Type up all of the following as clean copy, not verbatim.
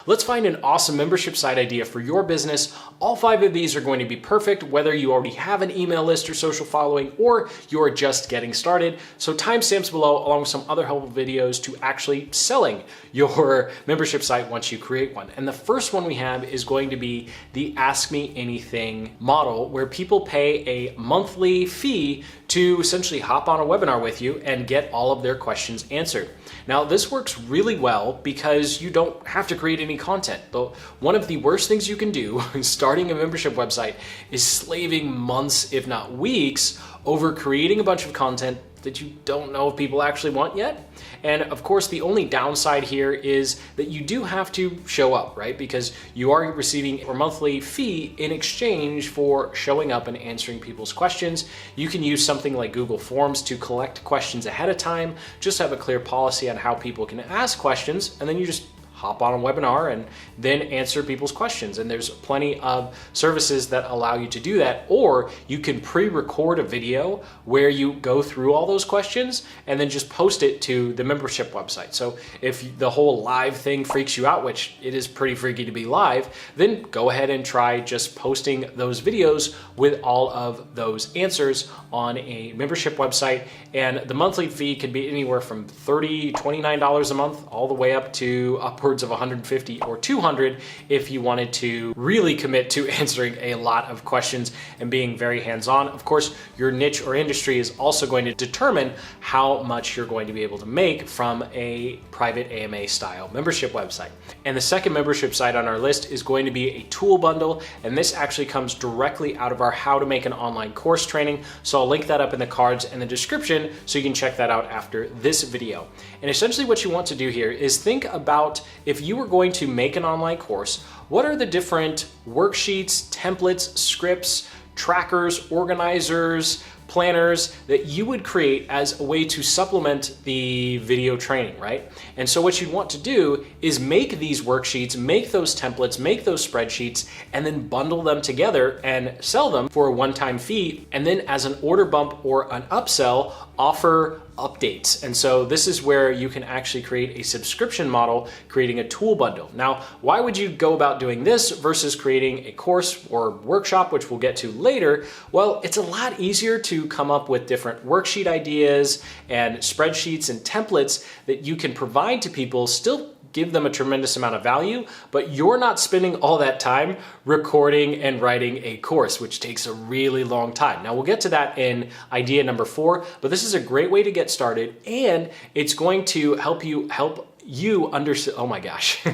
let's find an awesome membership site idea for your business. All 5 of these are going to be perfect, whether you already have an email list or social following, or you're just getting started. So timestamps below, along with some other helpful videos to actually selling your membership site once you create one. And the first one we have is going to be the Ask Me Anything model, where people pay a monthly fee to essentially hop on a webinar with you and get all of their questions answered. Now, this works really well because you don't have to create any content. But one of the worst things you can do starting a membership website is slaving months, if not weeks, over creating a bunch of content that you don't know if people actually want yet. And of course, the only downside here is that you do have to show up, right? Because you are receiving a monthly fee in exchange for showing up and answering people's questions. You can use something like Google Forms to collect questions ahead of time, just have a clear policy on how people can ask questions, and then you just hop on a webinar and then answer people's questions. And there's plenty of services that allow you to do that. Or you can pre-record a video where you go through all those questions and then just post it to the membership website. So if the whole live thing freaks you out, which it is pretty freaky to be live, then go ahead and try just posting those videos with all of those answers on a membership website. And the monthly fee could be anywhere from $30, $29 a month, all the way up to upwards of $150 or $200 if you wanted to really commit to answering a lot of questions and being very hands-on. Of course, your niche or industry is also going to determine how much you're going to be able to make from a private AMA style membership website. And the second membership site on our list is going to be a tool bundle, and this actually comes directly out of our How to Make an Online Course training. So I'll link that up in the cards and the description so you can check that out after this video. And essentially what you want to do here is think about, if you were going to make an online course, what are the different worksheets, templates, scripts, trackers, organizers, planners that you would create as a way to supplement the video training, right? And so what you'd want to do is make these worksheets, make those templates, make those spreadsheets, and then bundle them together and sell them for a one-time fee. And then as an order bump or an upsell, offer updates. And so this is where you can actually create a subscription model, creating a tool bundle. Now, why would you go about doing this versus creating a course or workshop, which we'll get to later? Well, it's a lot easier to come up with different worksheet ideas and spreadsheets and templates that you can provide to people, still give them a tremendous amount of value, but you're not spending all that time recording and writing a course, which takes a really long time. Now we'll get to that in idea number 4, but this is a great way to get started, and it's going to help you understand, oh my gosh,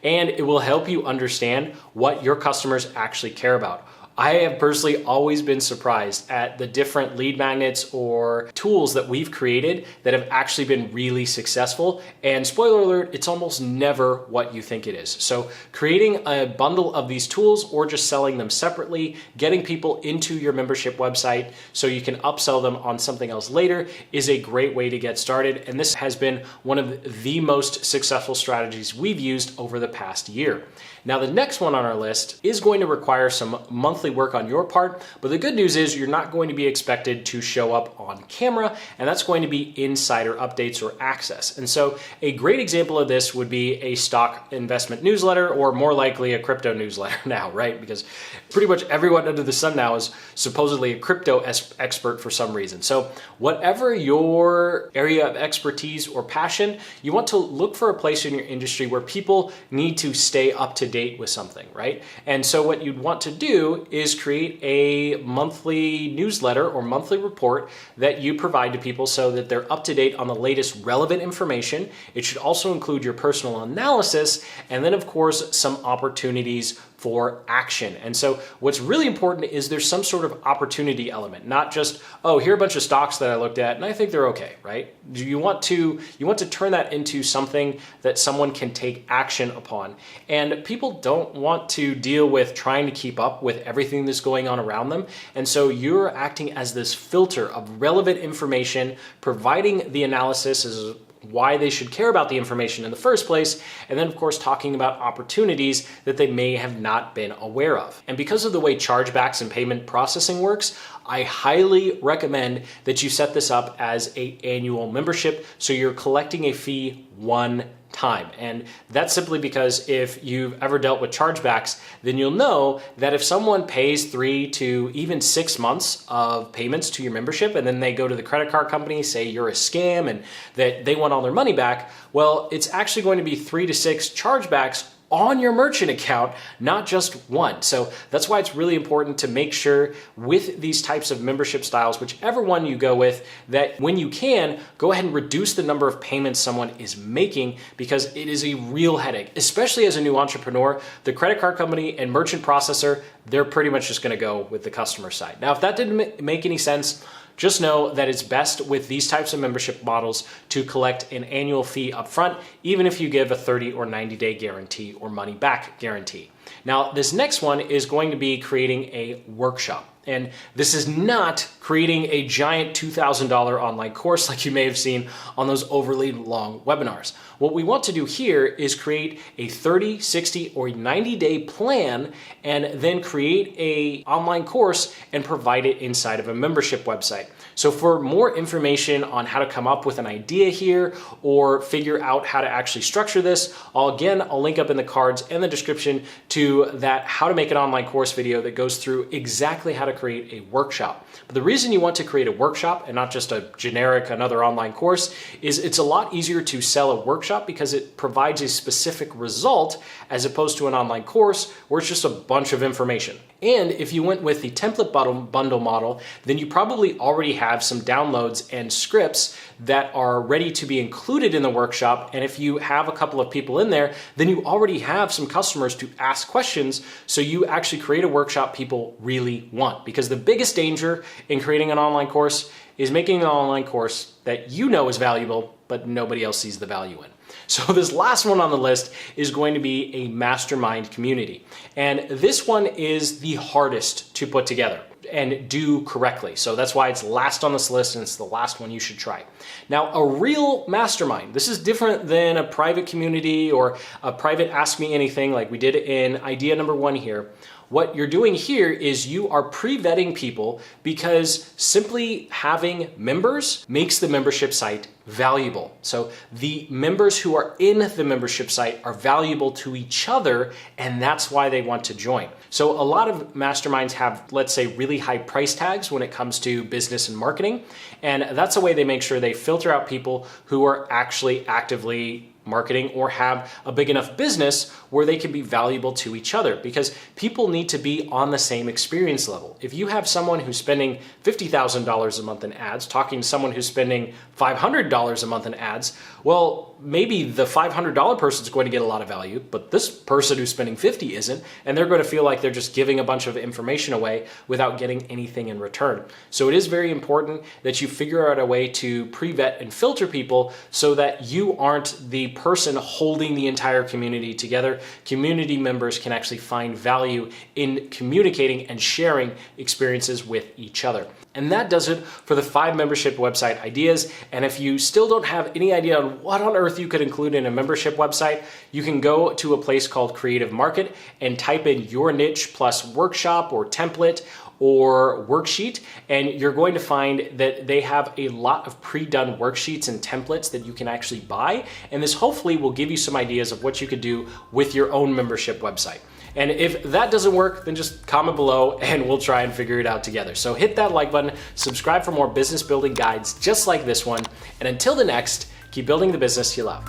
and it will help you understand what your customers actually care about. I have personally always been surprised at the different lead magnets or tools that we've created that have actually been really successful. And spoiler alert, it's almost never what you think it is. So creating a bundle of these tools or just selling them separately, getting people into your membership website so you can upsell them on something else later is a great way to get started. And this has been one of the most successful strategies we've used over the past year. Now, the next one on our list is going to require some monthly work on your part, but the good news is you're not going to be expected to show up on camera, and that's going to be insider updates or access. And so a great example of this would be a stock investment newsletter, or more likely a crypto newsletter now, right? Because pretty much everyone under the sun now is supposedly a crypto expert for some reason. So whatever your area of expertise or passion, you want to look for a place in your industry where people need to stay up to date with something, right? And so what you'd want to do is create a monthly newsletter or monthly report that you provide to people so that they're up to date on the latest relevant information. It should also include your personal analysis, and then of course some opportunities for action. And so what's really important is there's some sort of opportunity element, not just, oh, here are a bunch of stocks that I looked at and I think they're okay, right? You want to turn that into something that someone can take action upon. And people don't want to deal with trying to keep up with everything that's going on around them. And so you're acting as this filter of relevant information, providing the analysis as why they should care about the information in the first place, and then of course talking about opportunities that they may have not been aware of. And because of the way chargebacks and payment processing works, I highly recommend that you set this up as an annual membership, so you're collecting a fee one time. And that's simply because if you've ever dealt with chargebacks, then you'll know that if someone pays 3 to even 6 months of payments to your membership, and then they go to the credit card company, say you're a scam and that they want all their money back, well, it's actually going to be 3 to 6 chargebacks on your merchant account, not just one. So that's why it's really important to make sure with these types of membership styles, whichever one you go with, that when you can, go ahead and reduce the number of payments someone is making, because it is a real headache, especially as a new entrepreneur. The credit card company and merchant processor, they're pretty much just gonna go with the customer side. Now, if that didn't make any sense, just know that it's best with these types of membership models to collect an annual fee upfront, even if you give a 30 or 90-day guarantee or money back guarantee. Now, this next one is going to be creating a workshop. And this is not creating a giant $2,000 online course like you may have seen on those overly long webinars. What we want to do here is create a 30, 60, or 90-day plan and then create an online course and provide it inside of a membership website. So for more information on how to come up with an idea here or figure out how to actually structure this, I'll link up in the cards and the description to that how to make an online course video that goes through exactly how to create a workshop. But the reason you want to create a workshop and not just a generic another online course is it's a lot easier to sell a workshop because it provides a specific result as opposed to an online course where it's just a bunch of information. And if you went with the template bundle model, then you probably already have some downloads and scripts that are ready to be included in the workshop. And if you have a couple of people in there, then you already have some customers to ask questions. So you actually create a workshop people really want. Because the biggest danger in creating an online course is making an online course that you know is valuable, but nobody else sees the value in. So this last one on the list is going to be a mastermind community. And this one is the hardest to put together and do correctly. So that's why it's last on this list and it's the last one you should try. Now, a real mastermind, this is different than a private community or a private Ask Me Anything like we did in idea number 1 here. What you're doing here is you are pre-vetting people because simply having members makes the membership site valuable. So the members who are in the membership site are valuable to each other, and that's why they want to join. So a lot of masterminds have, let's say, really high price tags when it comes to business and marketing, and that's a way they make sure they filter out people who are actually actively marketing or have a big enough business where they can be valuable to each other, because people need to be on the same experience level. If you have someone who's spending $50,000 a month in ads talking to someone who's spending $500 a month in ads, well, maybe the $500 person is going to get a lot of value, but this person who's spending $50 isn't, and they're going to feel like they're just giving a bunch of information away without getting anything in return. So it is very important that you figure out a way to pre-vet and filter people so that you aren't the person holding the entire community together. Community members can actually find value in communicating and sharing experiences with each other. And that does it for the 5 membership website ideas. And if you still don't have any idea on what on earth you could include in a membership website, you can go to a place called Creative Market and type in your niche plus workshop or template or worksheet, and you're going to find that they have a lot of pre-done worksheets and templates that you can actually buy. And this hopefully will give you some ideas of what you could do with your own membership website. And if that doesn't work, then just comment below and we'll try and figure it out together. So hit that like button, subscribe for more business building guides just like this one. And until the next, keep building the business you love.